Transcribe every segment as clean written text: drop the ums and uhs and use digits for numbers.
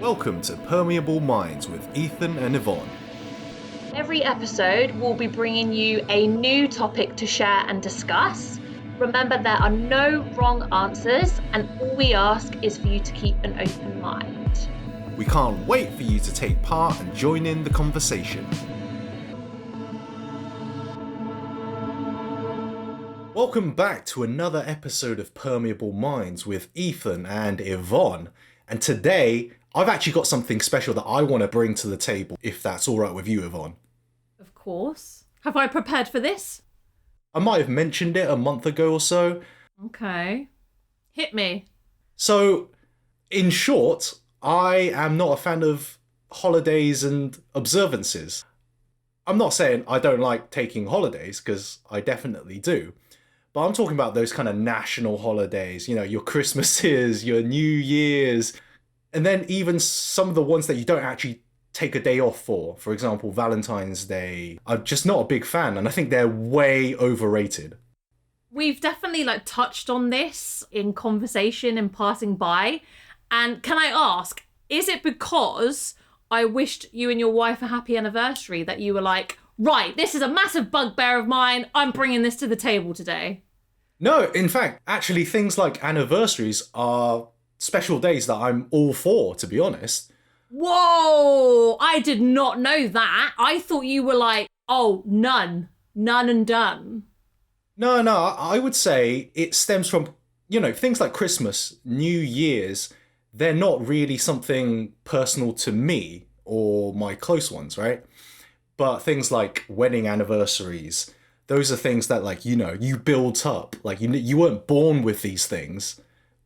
Welcome to Permeable Minds with Ethan and Yvonne. Every episode, we'll be bringing you a new topic to share and discuss. Remember, there are no wrong answers, and all we ask is for you to keep an open mind. We can't wait for you to take part and join in the conversation. Welcome back to another episode of Permeable Minds with Ethan and Yvonne. And today, I've actually got something special that I want to bring to the table, if that's all right with you, Yvonne. Of course. Have I prepared for this? I might have mentioned it a month ago or so. Okay. Hit me. So, in short, I am not a fan of holidays and observances. I'm not saying I don't like taking holidays, because I definitely do. But I'm talking about those kind of national holidays, you know, your Christmases, your New Year's, and then even some of the ones that you don't actually take a day off for example, Valentine's Day. I'm just not a big fan, and I think they're way overrated. We've definitely touched on this in conversation and passing by. And can I ask, is it because I wished you and your wife a happy anniversary that you were like, right, this is a massive bugbear of mine, I'm bringing this to the table today? No, in fact, actually things like anniversaries are special days that I'm all for, to be honest. Whoa, I did not know that. I thought you were like, oh, none and done. No, I would say it stems from, you know, things like Christmas, New Year's, they're not really something personal to me or my close ones, right? But things like wedding anniversaries, those are things that, you build up. You weren't born with these things,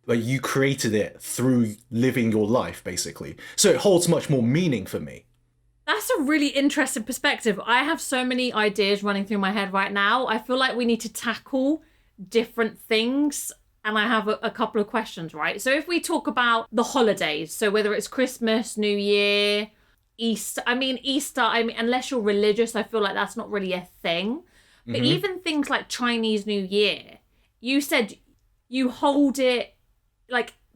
but you created it through living your life, basically. So it holds much more meaning for me. That's a really interesting perspective. I have so many ideas running through my head right now. I feel like we need to tackle different things. And I have a couple of questions, right? So if we talk about the holidays, so whether it's Christmas, New Year, Easter, unless you're religious, I feel like that's not really a thing. But even things like Chinese New Year, you said you hold it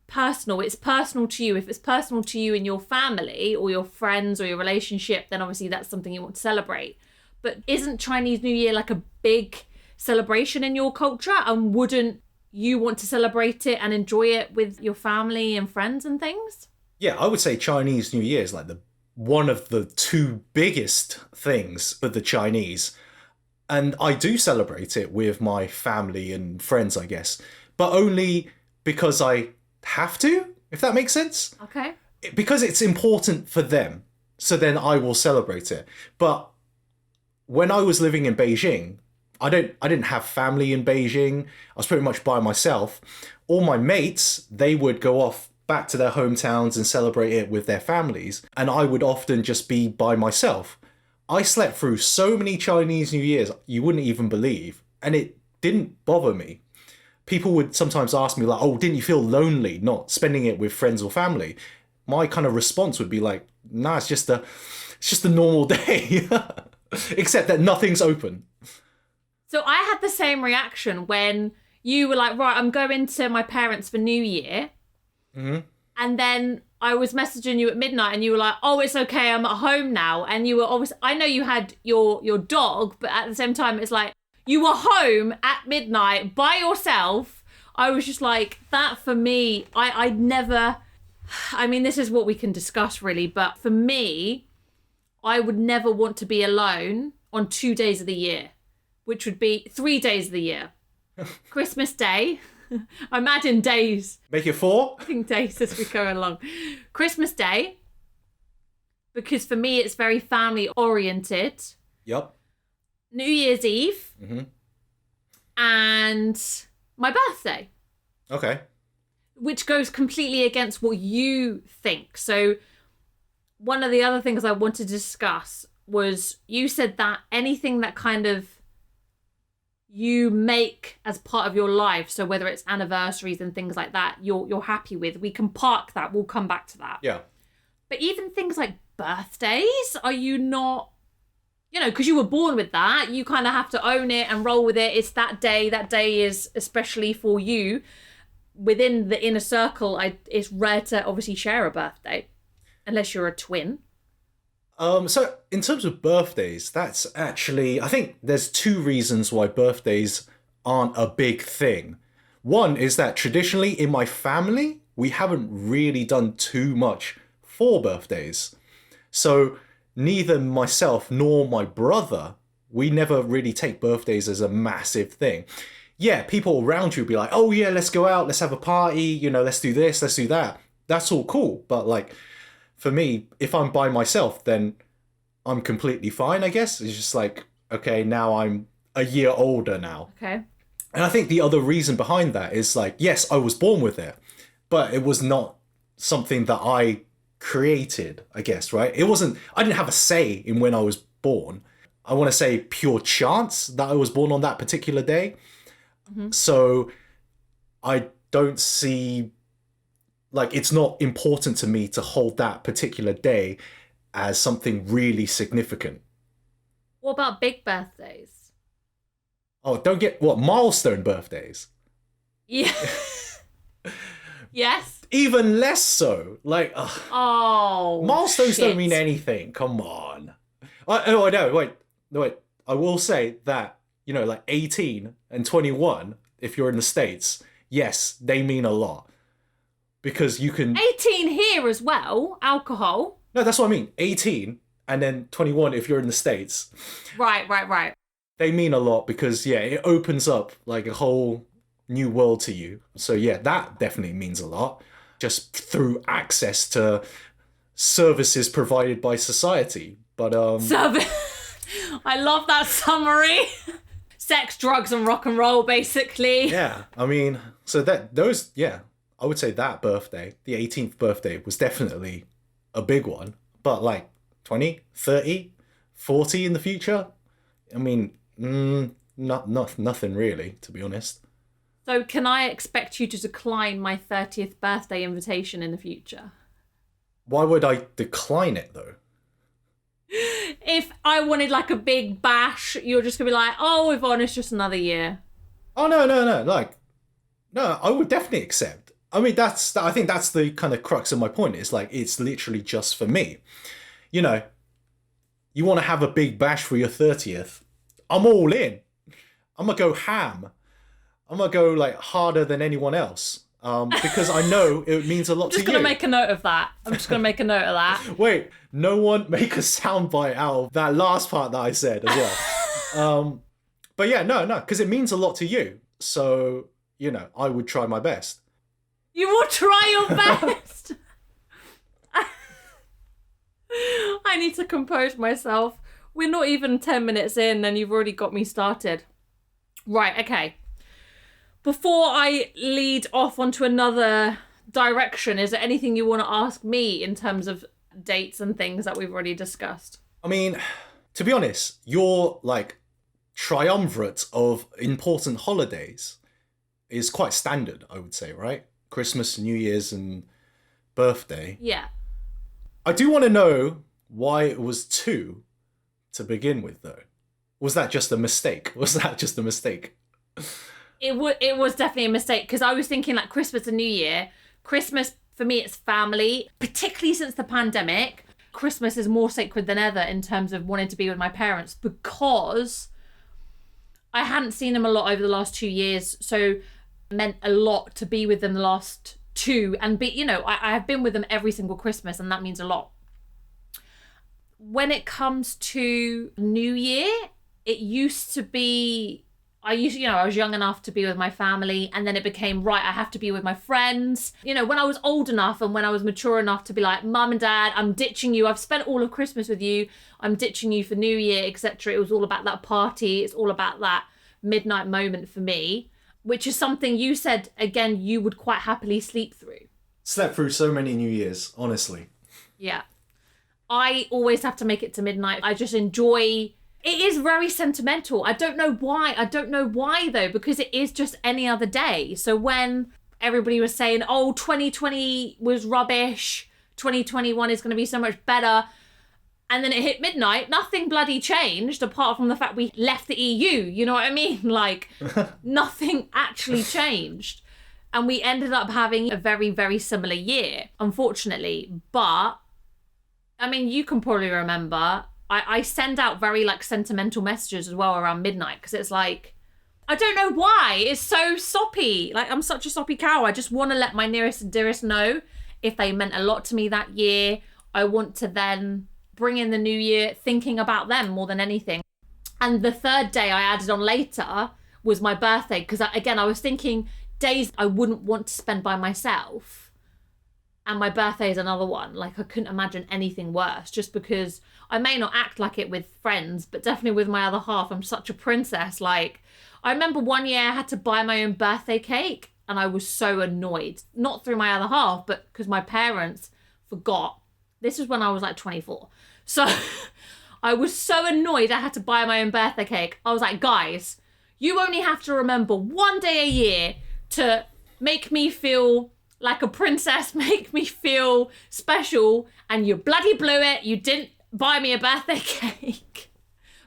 personal. It's personal to you. If it's personal to you and your family or your friends or your relationship, then obviously that's something you want to celebrate. But isn't Chinese New Year a big celebration in your culture? And wouldn't you want to celebrate it and enjoy it with your family and friends and things? Yeah, I would say Chinese New Year is one of the two biggest things for the Chinese. And I do celebrate it with my family and friends, I guess. But only because I have to, if that makes sense. Okay. Because it's important for them. So then I will celebrate it. But when I was living in Beijing, I didn't have family in Beijing. I was pretty much by myself. All my mates, they would go off back to their hometowns and celebrate it with their families. And I would often just be by myself. I slept through so many Chinese New Years, you wouldn't even believe. And it didn't bother me. People would sometimes ask me oh, didn't you feel lonely not spending it with friends or family? My kind of response would be nah, it's just a normal day. Except that nothing's open. So I had the same reaction when you were like, right, I'm going to my parents for New Year. Mm-hmm. And then I was messaging you at midnight and you were like, oh, it's okay, I'm at home now. And you were obviously, I know you had your dog, but at the same time, it's you were home at midnight by yourself. I was just that for me, I'd never, this is what we can discuss really, but for me, I would never want to be alone on 2 days of the year, which would be 3 days of the year. Christmas Day. I'm adding days. Make it 4? Adding days as we go along. Christmas Day, because for me it's very family oriented. Yep. New Year's Eve. Mm-hmm. And my birthday. Okay. Which goes completely against what you think. So one of the other things I wanted to discuss was you said that anything that kind of you make as part of your life, so whether it's anniversaries and things like that, you're happy with, we can park that, we'll come back to that. Yeah. But even things like birthdays, are you not, because you were born with that, you kind of have to own it and roll with it. It's that day is especially for you within the inner circle. It's rare to obviously share a birthday. Unless you're a twin. So in terms of birthdays, that's actually, I think there's two reasons why birthdays aren't a big thing. One is that traditionally in my family, we haven't really done too much for birthdays. So neither myself nor my brother, we never really take birthdays as a massive thing. Yeah, people around you be like, oh yeah, let's go out, let's have a party, let's do this, let's do that. That's all cool. But like, for me, if I'm by myself, then I'm completely fine, I guess. It's just like, okay, now I'm a year older now. Okay. And I think the other reason behind that is like, yes, I was born with it, but it was not something that I created, I guess, right? I didn't have a say in when I was born. I want to say pure chance that I was born on that particular day. Mm-hmm. So I don't see, like, it's not important to me to hold that particular day as something really significant. What about big birthdays? Oh, don't get what milestone birthdays. Yeah. Yes. Even less so. Like, milestones don't mean anything. Come on. Oh, no, wait. I will say that, like 18 and 21, if you're in the States, yes, they mean a lot. Because you can... 18 here as well, alcohol. No, that's what I mean. 18 and then 21 if you're in the States. Right. They mean a lot because, yeah, it opens up like a whole new world to you. So, yeah, that definitely means a lot. Just through access to services provided by society. But, I love that summary. Sex, drugs, and rock and roll, basically. Yeah, I mean, so I would say that birthday, the 18th birthday, was definitely a big one. But like 20, 30, 40 in the future? I mean, nothing really, to be honest. So can I expect you to decline my 30th birthday invitation in the future? Why would I decline it, though? If I wanted like a big bash, you're just going to be like, oh, Yvonne, it's just another year. Oh, no. No, I would definitely accept. I mean, I think that's the kind of crux of my point. It's like, it's literally just for me. You want to have a big bash for your 30th. I'm all in. I'm going to go ham. I'm going to go like harder than anyone else. Because I know it means a lot to you. I'm just going to make a note of that. I'm just going to make a note of that. Wait, no one make a soundbite out of that last part that I said as well. But yeah, no, because it means a lot to you. So, I would try my best. You will try your best. I need to compose myself. We're not even 10 minutes in and you've already got me started. Right, okay. Before I lead off onto another direction, is there anything you want to ask me in terms of dates and things that we've already discussed? I mean, to be honest, your like triumvirate of important holidays is quite standard, I would say, right? Christmas, New Year's, and birthday. Yeah. I do want to know why it was 2 to begin with, though. Was that just a mistake? It was definitely a mistake because I was thinking like Christmas and New Year. Christmas, for me, it's family, particularly since the pandemic. Christmas is more sacred than ever in terms of wanting to be with my parents because I hadn't seen them a lot over the last 2 years. So it meant a lot to be with them the last 2 and I have been with them every single Christmas and that means a lot. When it comes to New Year, it used to be... I was young enough to be with my family and then it became, right, I have to be with my friends. When I was old enough and when I was mature enough to be like, Mum and Dad, I'm ditching you. I've spent all of Christmas with you. I'm ditching you for New Year, etc. It was all about that party. It's all about that midnight moment for me, which is something you said, again, you would quite happily sleep through. Slept through so many New Years, honestly. Yeah. I always have to make it to midnight. I just enjoy... It is very sentimental. I don't know why though, because it is just any other day. So when everybody was saying, oh, 2020 was rubbish, 2021 is going to be so much better, and then it hit midnight, nothing bloody changed apart from the fact we left the EU. You know what I mean? Like, nothing actually changed. And we ended up having a very, very similar year, unfortunately. But I mean, you can probably remember, I send out very like sentimental messages as well around midnight because it's like, I don't know why. It's so soppy. Like, I'm such a soppy cow. I just want to let my nearest and dearest know if they meant a lot to me that year. I want to then bring in the new year thinking about them more than anything. And the third day I added on later was my birthday because, again, I was thinking days I wouldn't want to spend by myself. And my birthday is another one. Like, I couldn't imagine anything worse just because I may not act like it with friends, but definitely with my other half, I'm such a princess. Like, I remember one year I had to buy my own birthday cake and I was so annoyed. Not through my other half, but because my parents forgot. This was when I was like 24. So I was so annoyed I had to buy my own birthday cake. I was like, guys, you only have to remember one day a year to make me feel like a princess, make me feel special, and you bloody blew it. You didn't buy me a birthday cake.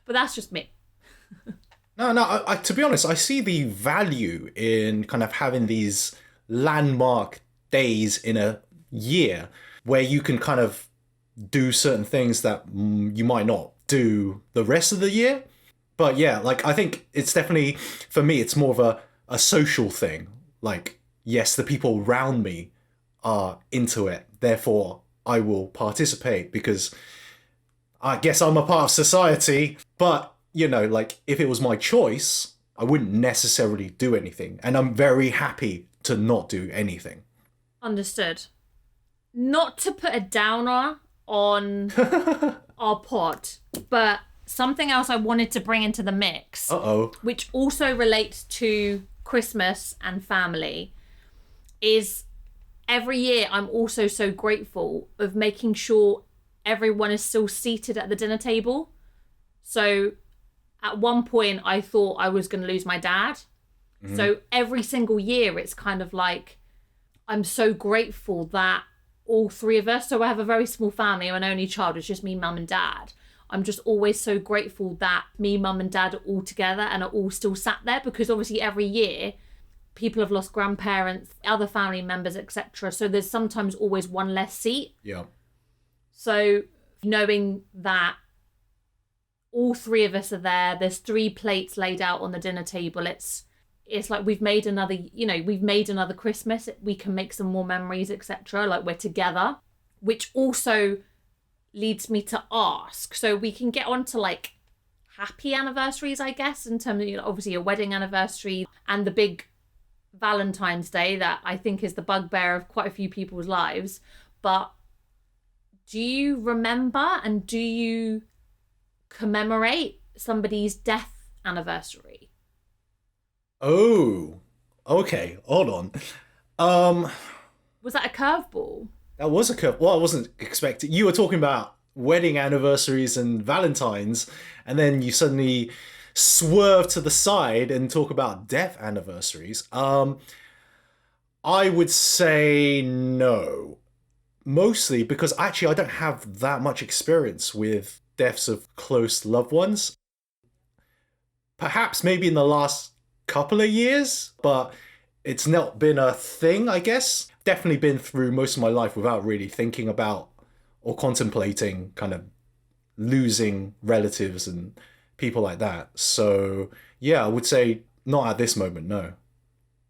But that's just me. No, I to be honest, I see the value in kind of having these landmark days in a year where you can kind of do certain things that you might not do the rest of the year. But yeah, like, I think it's definitely, for me, it's more of a social thing. Like, yes, the people around me are into it, therefore I will participate because I guess I'm a part of society. But, you know, like, if it was my choice, I wouldn't necessarily do anything. And I'm very happy to not do anything. Understood. Not to put a downer on our pod, but something else I wanted to bring into the mix, which also relates to Christmas and family, is every year I'm also so grateful of making sure everyone is still seated at the dinner table. So at one point I thought I was going to lose my dad. Mm-hmm. So every single year it's kind of like, I'm so grateful that all three of us, so I have a very small family, I'm an only child, it's just me, mum and dad. I'm just always so grateful that me, mum and dad are all together and are all still sat there, because obviously every year people have lost grandparents, other family members, etc. So there's sometimes always one less seat. Yeah. So knowing that all three of us are there, there's 3 plates laid out on the dinner table, it's like we've made another Christmas. We can make some more memories, etc. Like, we're together, which also leads me to ask. So we can get on to like happy anniversaries, I guess, in terms of, you know, obviously a wedding anniversary and the big Valentine's Day that I think is the bugbear of quite a few people's lives. But do you remember and do you commemorate somebody's death anniversary? Oh, okay. Hold on. Was that a curveball? That was a curve. Well, I wasn't expecting. You were talking about wedding anniversaries and Valentines, and then you suddenly swerve to the side and talk about death anniversaries. I would say no. Mostly because actually I don't have that much experience with deaths of close loved ones. Perhaps maybe in the last couple of years, but it's not been a thing, I guess. Definitely been through most of my life without really thinking about or contemplating kind of losing relatives and people like that. So yeah, I would say not at this moment, no.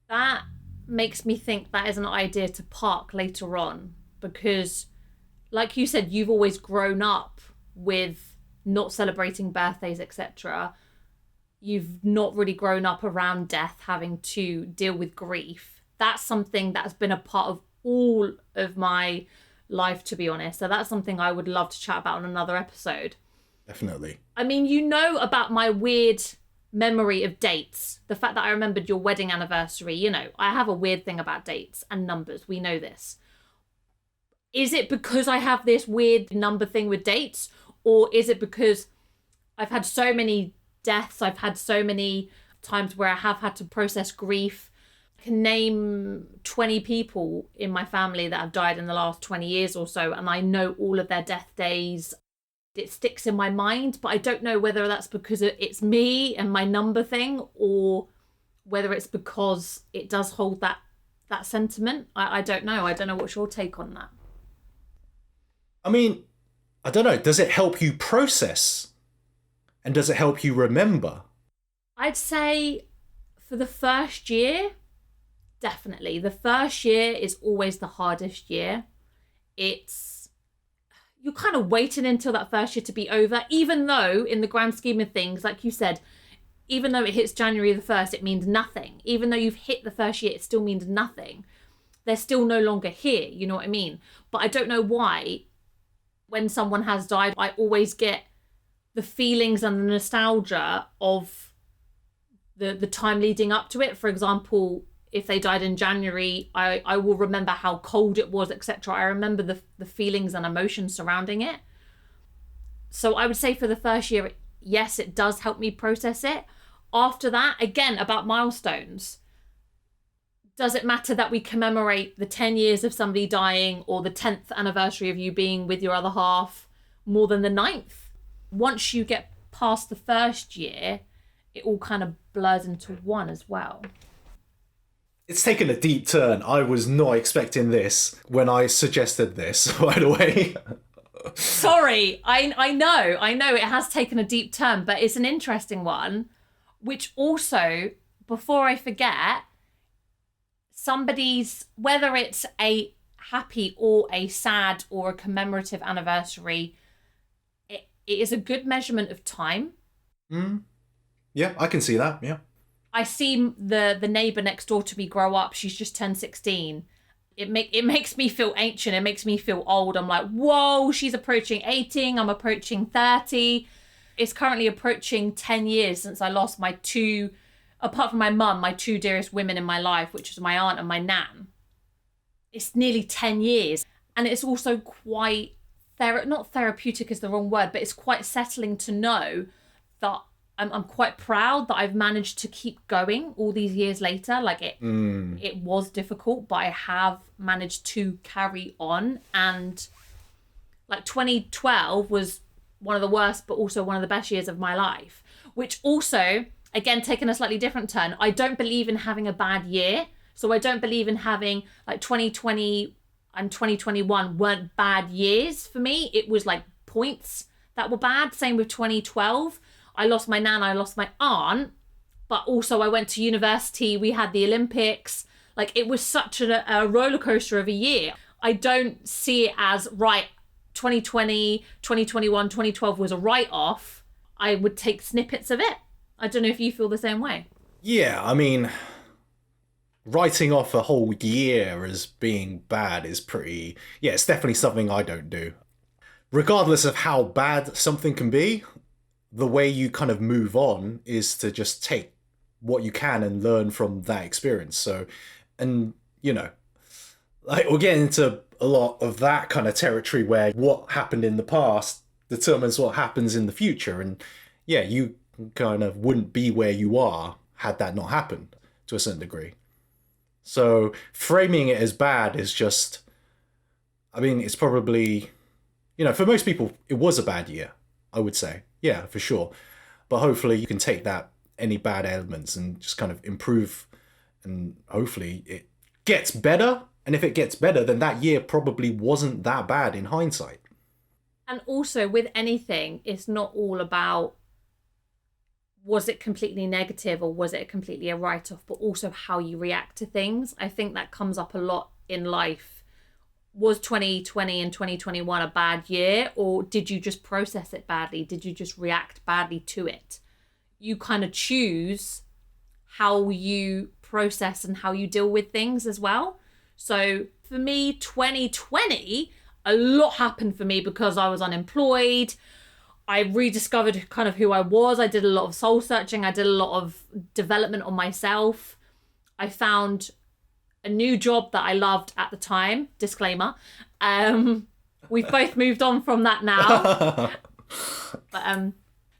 That makes me think that is an idea to park later on, because like you said, you've always grown up with not celebrating birthdays, etc. You've not really grown up around death, having to deal with grief. That's something that's been a part of all of my life, to be honest. So that's something I would love to chat about on another episode. Definitely. I mean, you know about my weird memory of dates. The fact that I remembered your wedding anniversary, you know, I have a weird thing about dates and numbers. We know this. Is it because I have this weird number thing with dates? Or is it because I've had so many deaths, I've had so many times where I have had to process grief? I can name 20 people in my family that have died in the last 20 years or so, and I know all of their death days. It sticks in my mind, but I don't know whether that's because it's me and my number thing, or whether it's because it does hold that sentiment. I don't know. I don't know what's your take on that. I mean, I don't know, does it help you process? And does it help you remember? I'd say for the first year, definitely. The first year is always the hardest year. You're kind of waiting until that first year to be over, even though in the grand scheme of things, like you said, even though it hits January the 1st, it means nothing. Even though you've hit the first year, it still means nothing. They're still no longer here, you know what I mean? But I don't know why, when someone has died, I always get the feelings and the nostalgia of the time leading up to it. For example, if they died in January, I will remember how cold it was, etc. I remember the feelings and emotions surrounding it. So I would say for the first year, yes, it does help me process it. After that, again, about milestones. Does it matter that we commemorate the 10 years of somebody dying or the 10th anniversary of you being with your other half more than the 9th? Once you get past the first year, it all kind of blurs into one as well. It's taken a deep turn. I was not expecting this when I suggested this, by the way. Sorry, I know it has taken a deep turn, but it's an interesting one, which also, before I forget, whether it's a happy or a sad or a commemorative anniversary, it is a good measurement of time. Yeah, I can see that, yeah. I see the neighbour next door to me grow up. She's just turned 16. It makes me feel ancient. It makes me feel old. I'm like, whoa, she's approaching 18. I'm approaching 30. It's currently approaching 10 years since I lost my two, apart from my mum, my two dearest women in my life, which was my aunt and my nan. It's nearly 10 years. And it's also quite, not therapeutic is the wrong word, but it's quite settling to know that I'm quite proud that I've managed to keep going all these years later. Like it was difficult, but I have managed to carry on. And like 2012 was one of the worst, but also one of the best years of my life, which also, again, taking a slightly different turn. I don't believe in having a bad year. So I don't believe in having like 2020 and 2021 weren't bad years for me. It was like points that were bad. Same with 2012. I lost my nan, I lost my aunt, but also I went to university, we had the Olympics. Like it was such a roller coaster of a year. I don't see it as, right, 2020, 2021, 2012 was a write-off. I would take snippets of it. I don't know if you feel the same way. Yeah, I mean, writing off a whole year as being bad is pretty... Yeah, it's definitely something I don't do. Regardless of how bad something can be, the way you kind of move on is to just take what you can and learn from that experience. So, and, you know, like we'll get into a lot of that kind of territory where what happened in the past determines what happens in the future. And yeah, you kind of wouldn't be where you are had that not happened to a certain degree. So framing it as bad is just, I mean, it's probably, you know, for most people, it was a bad year, I would say. Yeah, for sure. But hopefully you can take that, any bad elements, and just kind of improve, and hopefully it gets better. And if it gets better, then that year probably wasn't that bad in hindsight. And also with anything, it's not all about was it completely negative or was it completely a write-off, but also how you react to things. I think that comes up a lot in life. Was 2020 and 2021 a bad year, or did you just process it badly? Did you just react badly to it? You kind of choose how you process and how you deal with things as well. So for me, 2020, a lot happened for me because I was unemployed. I rediscovered kind of who I was. I did a lot of soul searching. I did a lot of development on myself. I found a new job that I loved at the time. Disclaimer. We've both moved on from that now. But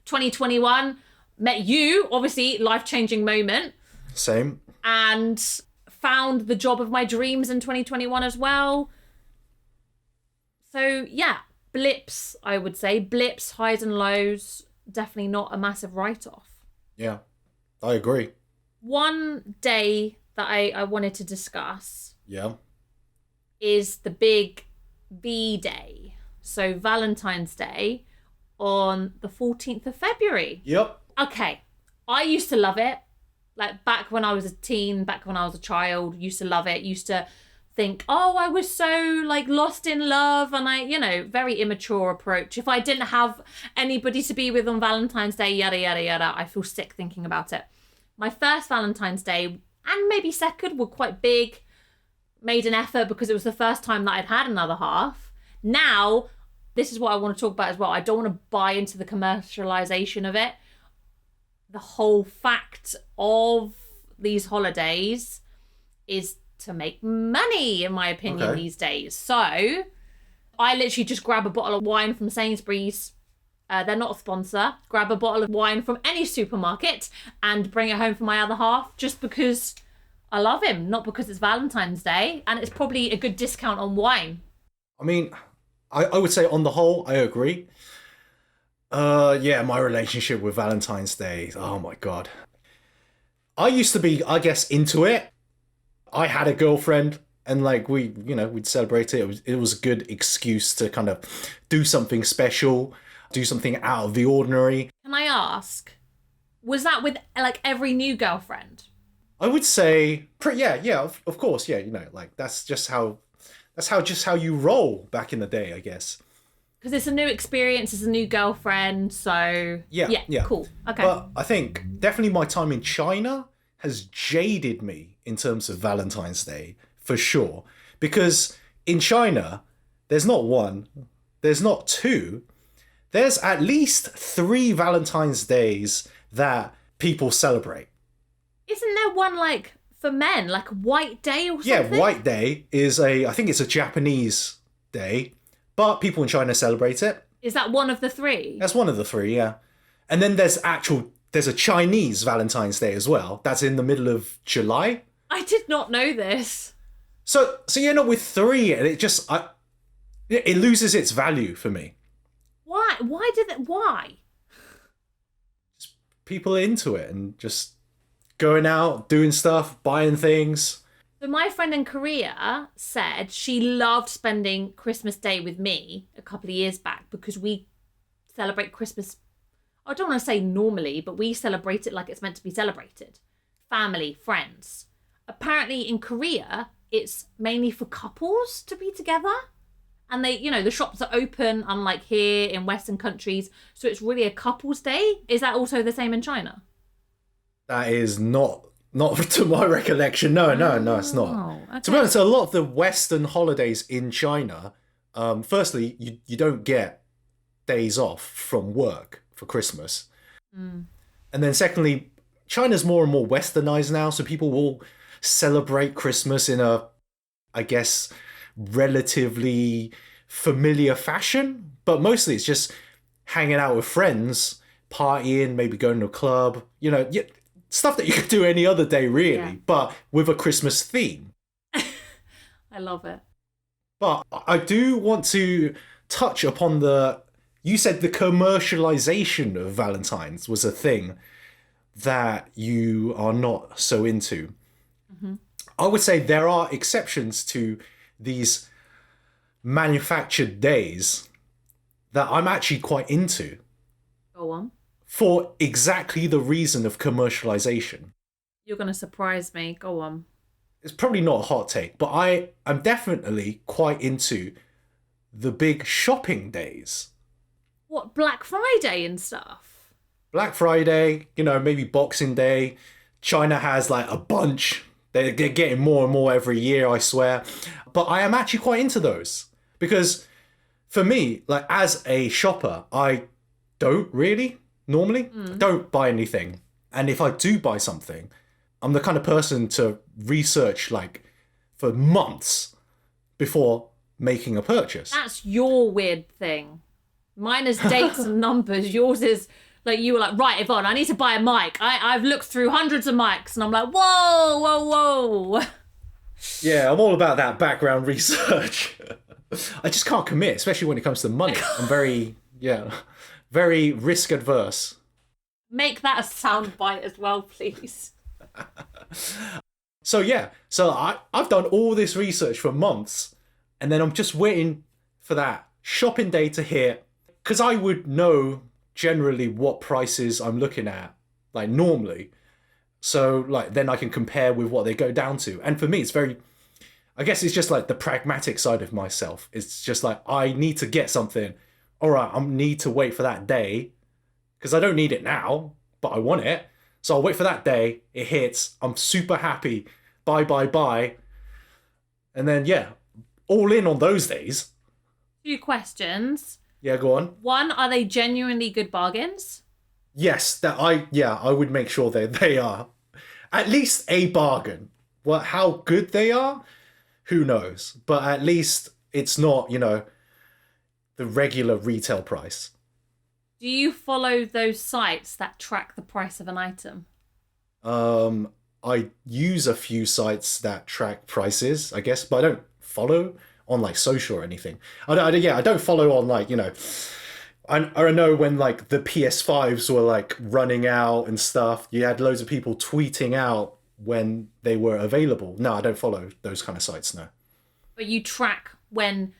2021, met you, obviously, life-changing moment. Same. And found the job of my dreams in 2021 as well. So yeah, blips, I would say. Blips, highs and lows, definitely not a massive write-off. Yeah, I agree. One day that I wanted to discuss Yeah. is the big V-Day. So Valentine's Day on the 14th of February. Yep. Okay. I used to love it. Like back when I was a teen, back when I was a child, used to love it. Used to think, oh, I was so like lost in love, and I, very immature approach. If I didn't have anybody to be with on Valentine's Day, yada, yada, yada, I feel sick thinking about it. My first Valentine's Day, and maybe second, were quite big, made an effort because it was the first time that I'd had another half. Now, this is what I want to talk about as well. I don't want to buy into the commercialization of it. The whole fact of these holidays is to make money, in my opinion, these days. So I literally just grab a bottle of wine from Sainsbury's. They're not a sponsor. Grab a bottle of wine from any supermarket and bring it home for my other half just because I love him, not because it's Valentine's Day. And it's probably a good discount on wine. I mean, I would say on the whole, I agree. Yeah, my relationship with Valentine's Day, oh my God. I used to be, I guess, into it. I had a girlfriend and like we'd celebrate it. It was a good excuse to kind of do something special, do something out of the ordinary. Can I ask, was that with like every new girlfriend? I would say, of course, yeah, like that's just how you roll back in the day, I guess. Because it's a new experience, it's a new girlfriend, so yeah, cool. Okay. But I think definitely my time in China has jaded me in terms of Valentine's Day, for sure. Because in China, there's not one, there's not two, there's at least 3 Valentine's Days that people celebrate. Isn't there one like for men, like White Day or something? Yeah, White Day is I think it's a Japanese day, but people in China celebrate it. Is that one of the 3? That's one of the 3, yeah. And then there's a Chinese Valentine's Day as well. That's in the middle of July. I did not know this. So with 3, and it loses its value for me. Why? Why? Just people are into it and just going out, doing stuff, buying things. So my friend in Korea said she loved spending Christmas Day with me a couple of years back because we celebrate Christmas, I don't want to say normally, but we celebrate it like it's meant to be celebrated. Family, friends. Apparently in Korea, it's mainly for couples to be together. And they, the shops are open, unlike here in Western countries. So it's really a couple's day. Is that also the same in China? That is not to my recollection. No, it's not. Okay. To be honest, a lot of the Western holidays in China, firstly, you don't get days off from work for Christmas. And then secondly, China's more and more westernized now, so people will celebrate Christmas in a, I guess, relatively familiar fashion, but mostly it's just hanging out with friends, partying, maybe going to a club, stuff that you could do any other day really, but with a Christmas theme. I love it. But I do want to touch upon you said the commercialization of Valentine's was a thing that you are not so into. Mm-hmm. I would say there are exceptions to these manufactured days that I'm actually quite into. Go on. For exactly the reason of commercialization. You're going to surprise me. Go on. It's probably not a hot take, but I am definitely quite into the big shopping days. What, Black Friday and stuff? Black Friday, maybe Boxing Day. China has like a bunch. They're getting more and more every year, I swear. But I am actually quite into those. Because for me, like as a shopper, I don't really normally don't buy anything. And if I do buy something, I'm the kind of person to research like for months before making a purchase. That's your weird thing. Mine is dates and numbers. Yours is like you were like, right, Yvonne, I need to buy a mic. I've looked through hundreds of mics and I'm like, whoa. Yeah, I'm all about that background research. I just can't commit, especially when it comes to money. I'm very risk adverse. Make that a soundbite as well, please. So I've done all this research for months, and then I'm just waiting for that shopping day to hit, because I would know generally what prices I'm looking at, like normally. So like then I can compare with what they go down to. And for me, it's very, I guess it's just like the pragmatic side of myself. It's just like I need to get something. All right, I need to wait for that day because I don't need it now, but I want it. So I'll wait for that day. It hits. I'm super happy. Buy, buy, buy. And then, yeah, all in on those days. 2 questions. Yeah, go on. 1, are they genuinely good bargains? Yes, I would make sure they are. At least a bargain. Well, how good they are, who knows? But at least it's not, the regular retail price. Do you follow those sites that track the price of an item? I use a few sites that track prices, I guess, but I don't follow on like social or anything. I don't follow on like, I know when like the PS5s were like running out and stuff, you had loads of people tweeting out when they were available. No, I don't follow those kind of sites, no. But you track when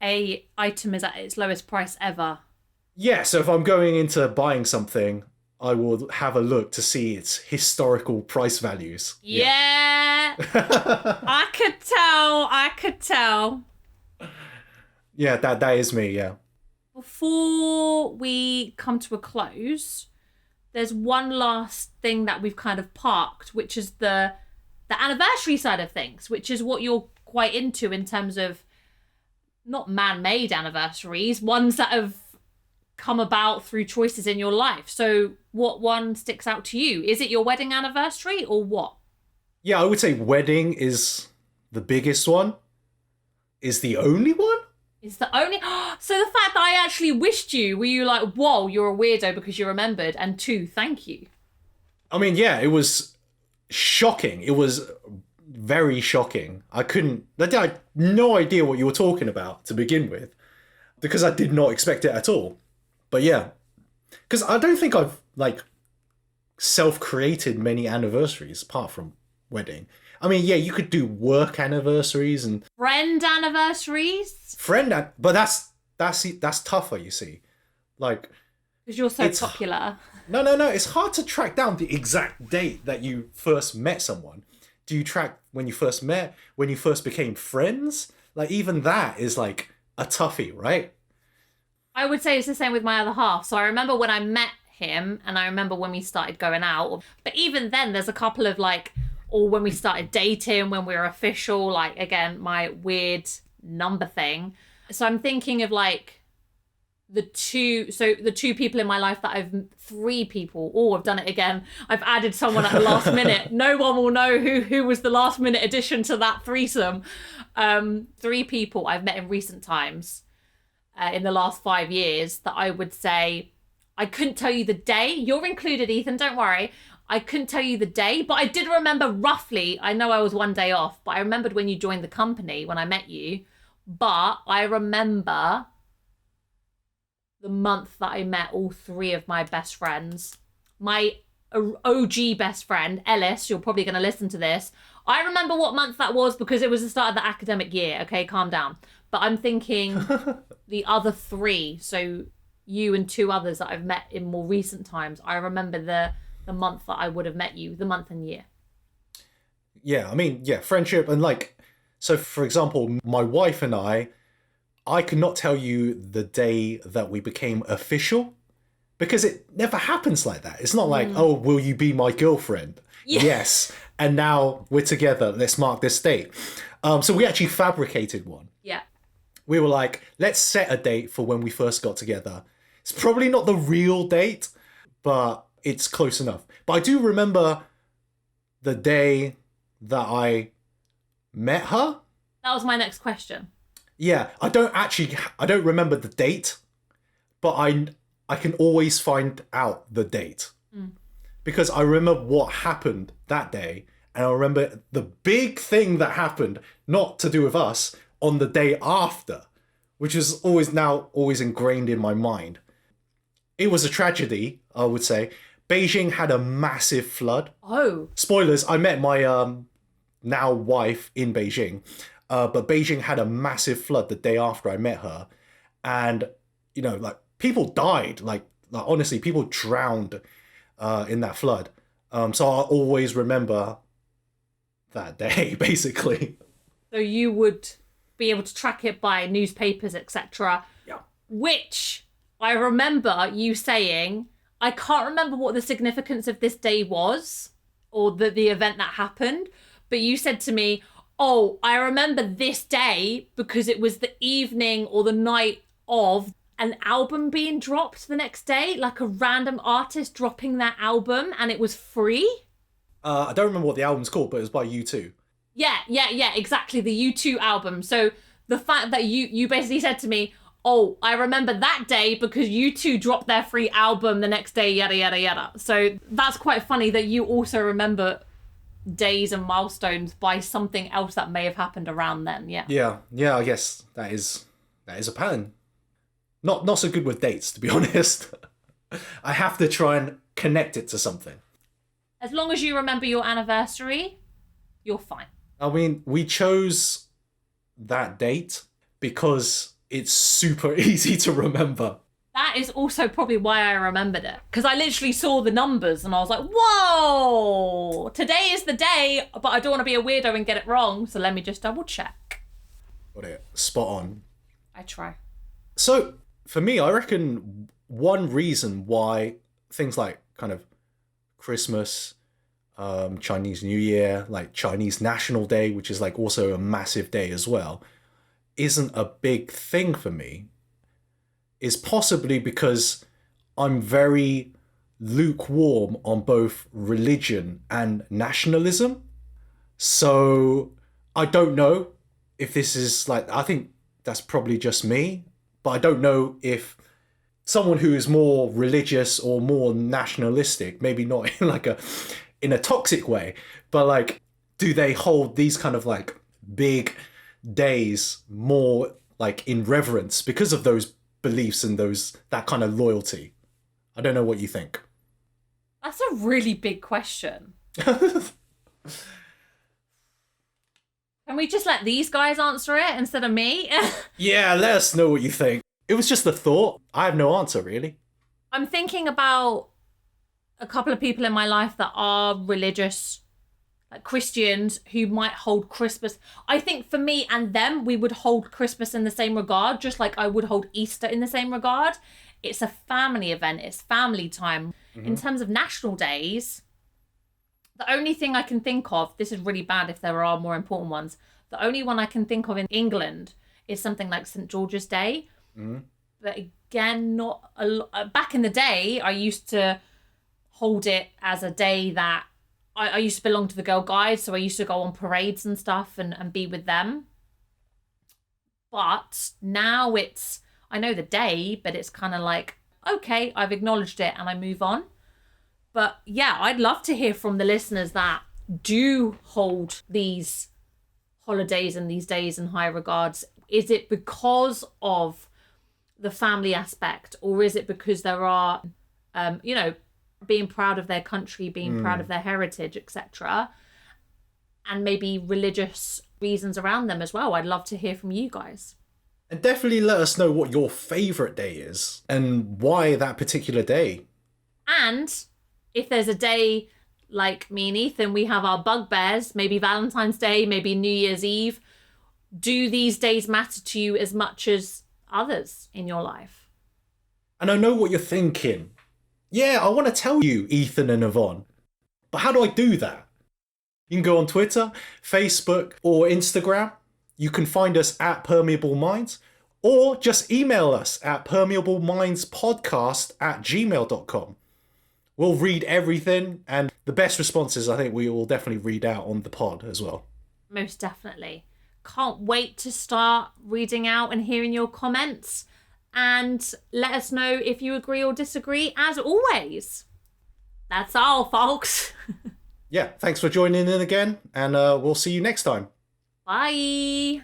a item is at its lowest price ever. Yeah, so if I'm going into buying something, I will have a look to see its historical price values. Yeah. I could tell. Yeah, that is me, yeah. Before we come to a close, there's one last thing that we've kind of parked, which is the anniversary side of things, which is what you're quite into in terms of not man-made anniversaries, ones that have come about through choices in your life. So what one sticks out to you? Is it your wedding anniversary or what? Yeah, I would say wedding is the biggest one. Is the only one? Is the only... So the fact that I actually wished you, were you like, whoa, you're a weirdo because you remembered, and 2, thank you? I mean, yeah, it was shocking. It was very shocking. I had no idea what you were talking about to begin with, because I did not expect it at all. But yeah, because I don't think I've like self-created many anniversaries apart from wedding. I mean, yeah, you could do work anniversaries and friend anniversaries. But that's tougher, you see. Like, because you're so popular. No. It's hard to track down the exact date that you first met someone. Do you track when you first met, when you first became friends? Like, even that is like a toughie, right? I would say it's the same with my other half. So I remember when I met him, and I remember when we started going out. But even then, there's a couple of like, or when we started dating, when we were official, like, again, my weird number thing. So I'm thinking of like the two people in my life that 3 people. Oh, I've done it again. I've added someone at the last minute. No one will know who was the last minute addition to that threesome. 3 people I've met in recent times. In the last 5 years, that I would say, I couldn't tell you the day. You're included, Ethan, don't worry. I couldn't tell you the day, but I did remember roughly. I know I was 1 day off, but I remembered when you joined the company, when I met you. But I remember the month that I met all 3 of my best friends. My OG best friend, Ellis, you're probably going to listen to this. I remember what month that was because it was the start of the academic year. Okay, calm down. But I'm thinking the other 3, so you and 2 others that I've met in more recent times, I remember the month that I would have met you, the month and year. Yeah, I mean, yeah, friendship and like, so for example, my wife and I could not tell you the day that we became official because it never happens like that. It's not like, oh, will you be my girlfriend? Yeah. Yes. And now we're together. Let's mark this date. So we actually fabricated one. Yeah. We were like, let's set a date for when we first got together. It's probably not the real date, but it's close enough. But I do remember the day that I met her. That was my next question. Yeah, I don't remember the date, but I can always find out the date. Because I remember what happened that day, and I remember the big thing that happened, not to do with us, on the day after, which is always ingrained in my mind. It was a tragedy, I would say. Beijing had a massive flood. Oh. Spoilers, I met my now wife in Beijing, but Beijing had a massive flood the day after I met her. And, you know, like people died, like honestly, people drowned in that flood. So I'll always remember that day, basically. So you would be able to track it by newspapers, etc. Yeah. Which I remember you saying, I can't remember what the significance of this day was or the event that happened, but you said to me, oh, I remember this day because it was the evening or the night of an album being dropped the next day, like a random artist dropping their album and it was free. I don't remember what the album's called, but it was by U2. Yeah, exactly. The U2 album. So the fact that you basically said to me, oh, I remember that day because U2 dropped their free album the next day, yada, yada, yada. So that's quite funny that you also remember days and milestones by something else that may have happened around then. Yeah, I guess that is a pattern. Not so good with dates, to be honest. I have to try and connect it to something. As long as you remember your anniversary, you're fine. I mean, we chose that date because it's super easy to remember. That is also probably why I remembered it. Because I literally saw the numbers and I was like, whoa, today is the day, but I don't want to be a weirdo and get it wrong. So let me just double check. Got it. Spot on. I try. So for me, I reckon one reason why things like kind of Christmas, Chinese New Year, like Chinese National Day, which is like also a massive day as well, isn't a big thing for me, is possibly because I'm very lukewarm on both religion and nationalism. So I don't know if this is like, I think that's probably just me, but I don't know if someone who is more religious or more nationalistic, maybe not in a toxic way, but like, do they hold these kind of like big days more like in reverence because of those beliefs and that kind of loyalty? I don't know what you think. That's a really big question. Can we just let these guys answer it instead of me? Yeah, let us know what you think. It was just a thought. I have no answer, really. I'm thinking about a couple of people in my life that are religious, like Christians, who might hold Christmas. I think for me and them, we would hold Christmas in the same regard, just like I would hold Easter in the same regard. It's a family event. It's family time. Mm-hmm. In terms of national days, the only thing I can think of, this is really bad if there are more important ones, the only one I can think of in England is something like St. George's Day. Mm-hmm. But again, not a lot. Back in the day, I used to hold it as a day that I used to belong to the Girl Guides, so I used to go on parades and stuff and be with them. But now I know the day, but it's kind of like, okay, I've acknowledged it and I move on. But yeah, I'd love to hear from the listeners that do hold these holidays and these days in high regards. Is it because of the family aspect, or is it because there are, being proud of their country, being proud of their heritage, etc., and maybe religious reasons around them as well? I'd love to hear from you guys. And definitely let us know what your favourite day is and why that particular day. And if there's a day like me and Ethan, we have our bugbears, maybe Valentine's Day, maybe New Year's Eve. Do these days matter to you as much as others in your life? And I know what you're thinking. Yeah, I want to tell you, Ethan and Yvonne. But how do I do that? You can go on Twitter, Facebook, or Instagram. You can find us at Permeable Minds, or just email us at permeablemindspodcast@gmail.com. We'll read everything, and the best responses I think we will definitely read out on the pod as well. Most definitely. Can't wait to start reading out and hearing your comments. And let us know if you agree or disagree, as always. That's all, folks. Yeah, thanks for joining in again, and we'll see you next time. Bye.